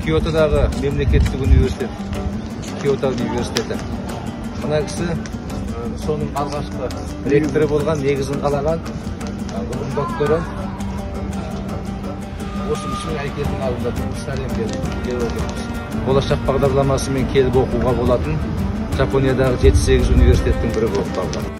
Киотодағы мемлекеттік университет, Киото университеті. Мына кісі соның алғашқы ректоры болған, негізін қалаған ғылым докторы. Осы кісінің әкелдің алдында сәлем беріп отырмыз. Болашақ бағдарламасымен келіп оқуға болатын Жапониядағы 7-8 университеттің бірі болып қалған.